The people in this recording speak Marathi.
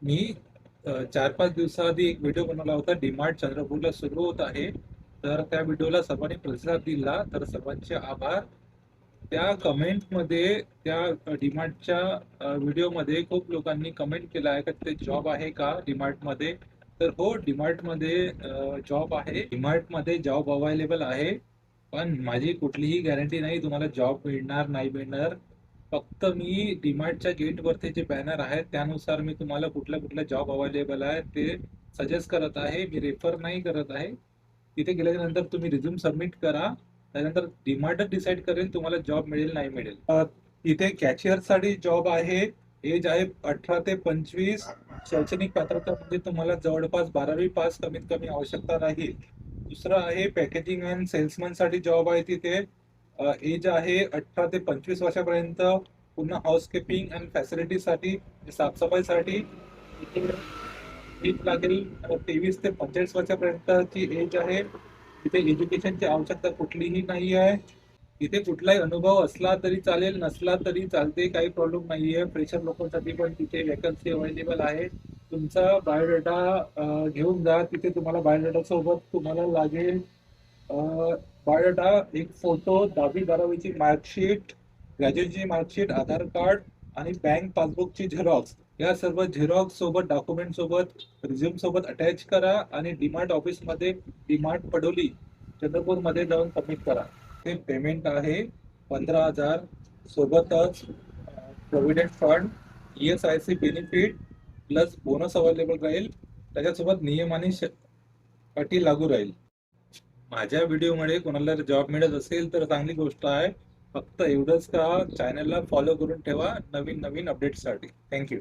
मी 4-5 दिवसाआधी एक व्हिडिओ बनवला होता. डीमार्ट चंद्रपूरला सुरू होत आहे. तर त्या व्हिडिओला सर्वांनी प्रतिसाद दिला, तर सर्वांचे आभार. त्या कमेंटमध्ये त्या डीमार्टच्या व्हिडिओमध्ये खूप लोकांनी कमेंट केला आहे का तिथे जॉब आहे का डीमार्टमध्ये. तर हो, डीमार्टमध्ये जॉब आहे. डीमार्टमध्ये जॉब अवेलेबल आहे, पण माझी कुठलीही गॅरंटी नाही तुम्हाला जॉब मिळणार नाही मिळणार. फक्त मी डीमार्टच्या गेटवरती जे बॅनर आहेत त्यानुसार मी तुम्हाला कुठल्या कुठल्या जॉब अवेलेबल आहे ते सजेस्ट करत आहे. मी रेफर नाही करत आहे. तिथे गेल्यानंतर तुम्ही रिझ्यूम सबमिट करा. त्यानंतर डीमार्टच डिसाईड करेल तुम्हाला जॉब मिळेल नाही मिळेल. इथे कॅशियर साठी जॉब आहे. एज आहे 18 ते 25. शैक्षणिक पात्रता म्हणजे तुम्हाला जवळपास 12वी पास कमीत कमी आवश्यकता राहील. दुसरं आहे पॅकेजिंग अँड सेल्समन साठी जॉब आहे तिथे. एज आहे 18 ते 25 वर्षापर्यंत. पुन्हा हाऊसकीपिंग अँड फॅसिलिटीसाठी, साफसफाईसाठी एज लागेल. 23 ते 45 वर्षापर्यंतची एज आहे. तिथे एज्युकेशनची आवश्यकता कुठलीही नाही आहे. इथे कुठलाही अनुभव असला तरी चालेल, नसला तरी चालते, काही प्रॉब्लेम नाहीये. फ्रेशर लोकांसाठी पण तिथे वॅकन्सी अवेलेबल आहे. तुमचा बायोडाटा घेऊन जा. तिथे तुम्हाला बायोडाटा सोबत तुम्हाला लागेल बायोडाटा, एक फोटो, 10वी-12वीची मार्कशीट, ग्रॅज्युएशनची मार्कशीट, आधार कार्ड आणि बँक पासबुकची झेरॉक्स. या सर्व झेरॉक्स सोबत, डॉक्युमेंट सोबत, रिझ्यूम सोबत अटॅच करा आणि डीमार्ट ऑफिसमध्ये, डीमार्ट पडोली चंद्रपूरमध्ये जाऊन सबमिट करा. ते पेमेंट आहे 15,000. सोबतच provident fund, ESIC benefit plus bonus available राहील. त्याच्यासोबत नियम आणि अटी लागू राहील. माझ्या व्हिडिओमुळे कोणाला जॉब मिळत असेल तर चांगली गोष्ट आहे. फक्त एवढंच का, चॅनलला फॉलो करून ठेवा नवीन नवीन अपडेट्ससाठी. थँक्यू.